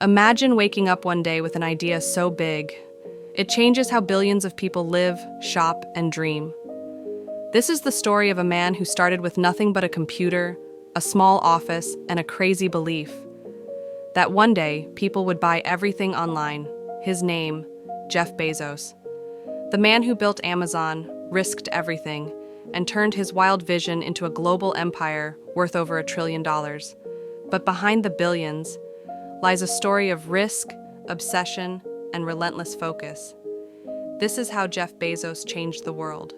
Imagine waking up one day with an idea so big. It changes how billions of people live, shop, and dream. This is the story of a man who started with nothing but a computer, a small office, and a crazy belief that one day people would buy everything online. His name, Jeff Bezos. The man who built Amazon, risked everything, and turned his wild vision into a global empire worth over $1 trillion. But behind the billions lies a story of risk, obsession, and relentless focus. This is how Jeff Bezos changed the world,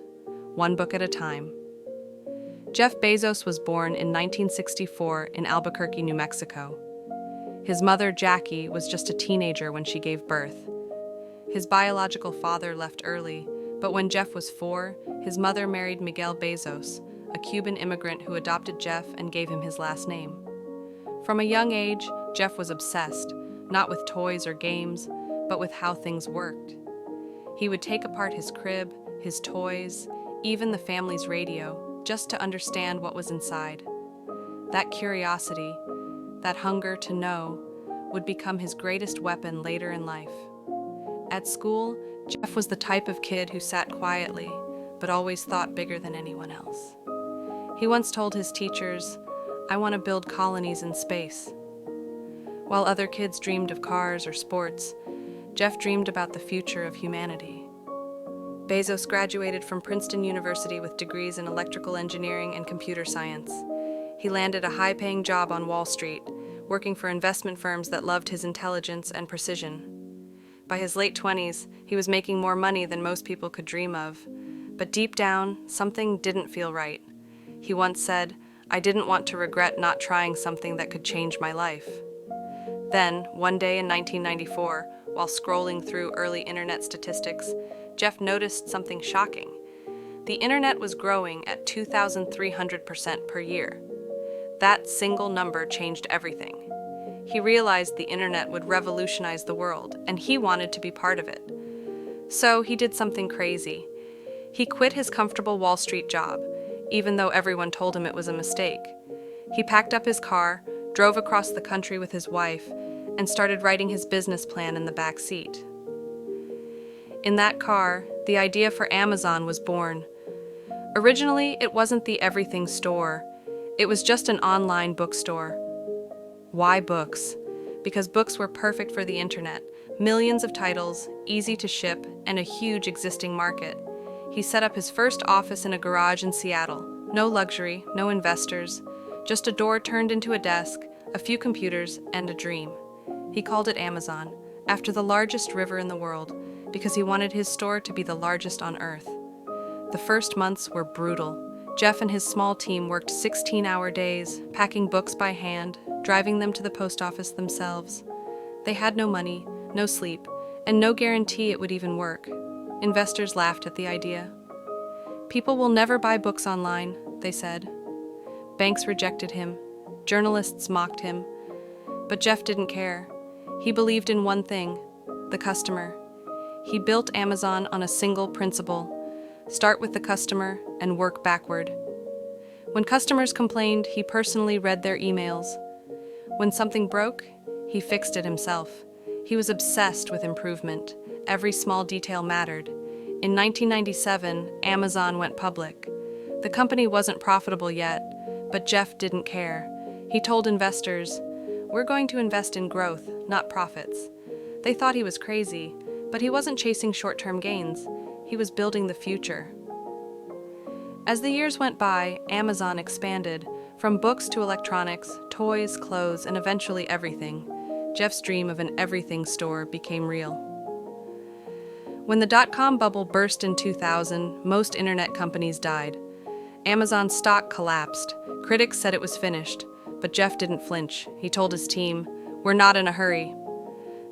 one book at a time. Jeff Bezos was born in 1964 in Albuquerque, New Mexico. His mother, Jackie, was just a teenager when she gave birth. His biological father left early, but when Jeff was 4, his mother married Miguel Bezos, a Cuban immigrant who adopted Jeff and gave him his last name. From a young age, Jeff was obsessed, not with toys or games, but with how things worked. He would take apart his crib, his toys, even the family's radio, just to understand what was inside. That curiosity, that hunger to know, would become his greatest weapon later in life. At school, Jeff was the type of kid who sat quietly, but always thought bigger than anyone else. He once told his teachers, "I want to build colonies in space." While other kids dreamed of cars or sports, Jeff dreamed about the future of humanity. Bezos graduated from Princeton University with degrees in electrical engineering and computer science. He landed a high-paying job on Wall Street, working for investment firms that loved his intelligence and precision. By his late 20s, he was making more money than most people could dream of. But deep down, something didn't feel right. He once said, "I didn't want to regret not trying something that could change my life." Then, one day in 1994, while scrolling through early internet statistics, Jeff noticed something shocking. The internet was growing at 2,300% per year. That single number changed everything. He realized the internet would revolutionize the world, and he wanted to be part of it. So he did something crazy. He quit his comfortable Wall Street job, even though everyone told him it was a mistake. He packed up his car, drove across the country with his wife, and started writing his business plan in the back seat. In that car, the idea for Amazon was born. Originally, it wasn't the everything store. It was just an online bookstore. Why books? Because books were perfect for the internet. Millions of titles, easy to ship, and a huge existing market. He set up his first office in a garage in Seattle. No luxury, no investors, just a door turned into a desk, a few computers, and a dream. He called it Amazon, after the largest river in the world, because he wanted his store to be the largest on Earth. The first months were brutal. Jeff and his small team worked 16-hour days, packing books by hand, driving them to the post office themselves. They had no money, no sleep, and no guarantee it would even work. Investors laughed at the idea. "People will never buy books online," they said. Banks rejected him. Journalists mocked him. But Jeff didn't care. He believed in one thing, the customer. He built Amazon on a single principle: start with the customer and work backward. When customers complained, he personally read their emails. When something broke, he fixed it himself. He was obsessed with improvement. Every small detail mattered. In 1997, Amazon went public. The company wasn't profitable yet, but Jeff didn't care. He told investors, "We're going to invest in growth, not profits." They thought he was crazy, but he wasn't chasing short-term gains. He was building the future. As the years went by, Amazon expanded, from books to electronics, toys, clothes, and eventually everything. Jeff's dream of an everything store became real. When the dot-com bubble burst in 2000, most internet companies died. Amazon's stock collapsed. Critics said it was finished, but Jeff didn't flinch. He told his team, "We're not in a hurry.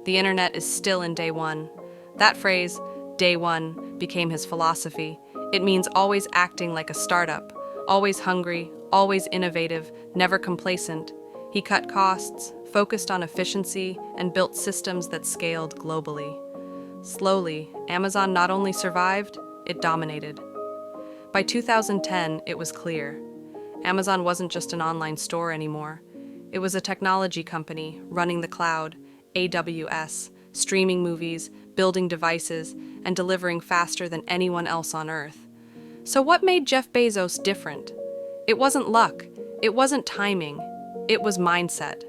The internet is still in day one." That phrase, day one, became his philosophy. It means always acting like a startup, always hungry, always innovative, never complacent. He cut costs, focused on efficiency, and built systems that scaled globally. Slowly, Amazon not only survived, it dominated. By 2010, it was clear. Amazon wasn't just an online store anymore. It was a technology company running the cloud, AWS, streaming movies, building devices, and delivering faster than anyone else on Earth. So what made Jeff Bezos different? It wasn't luck, it wasn't timing, it was mindset.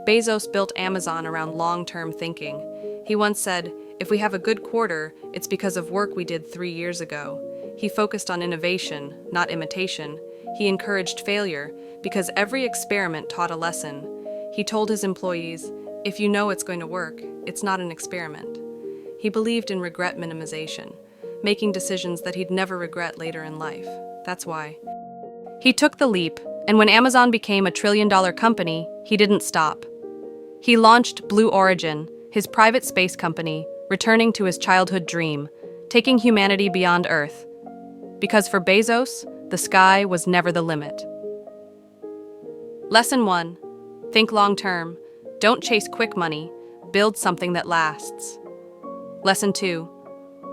Bezos built Amazon around long-term thinking. He once said, "If we have a good quarter, it's because of work we did 3 years ago." He focused on innovation, not imitation. He encouraged failure because every experiment taught a lesson. He told his employees, "If you know it's going to work, it's not an experiment." He believed in regret minimization, making decisions that he'd never regret later in life. That's why. He took the leap, and when Amazon became a trillion-dollar company, he didn't stop. He launched Blue Origin, his private space company, returning to his childhood dream, taking humanity beyond Earth. Because for Bezos, the sky was never the limit. Lesson 1. Think long-term. Don't chase quick money. Build something that lasts. Lesson 2.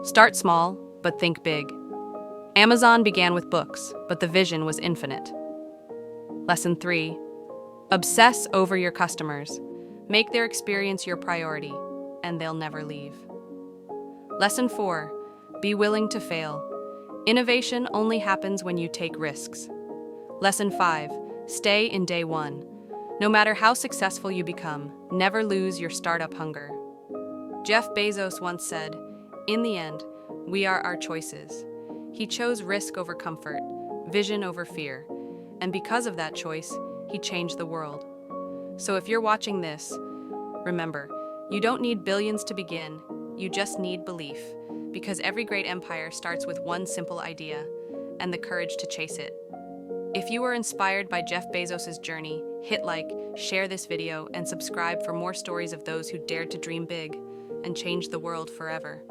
Start small, but think big. Amazon began with books, but the vision was infinite. Lesson 3. Obsess over your customers. Make their experience your priority, and they'll never leave. Lesson 4. Be willing to fail. Innovation only happens when you take risks. Lesson 5. Stay in day one. No matter how successful you become, never lose your startup hunger. Jeff Bezos once said, "In the end, we are our choices." He chose risk over comfort, vision over fear, and because of that choice, he changed the world. So if you're watching this, remember, you don't need billions to begin, you just need belief, because every great empire starts with one simple idea and the courage to chase it. If you were inspired by Jeff Bezos' journey, hit like, share this video, and subscribe for more stories of those who dared to dream big and change the world forever.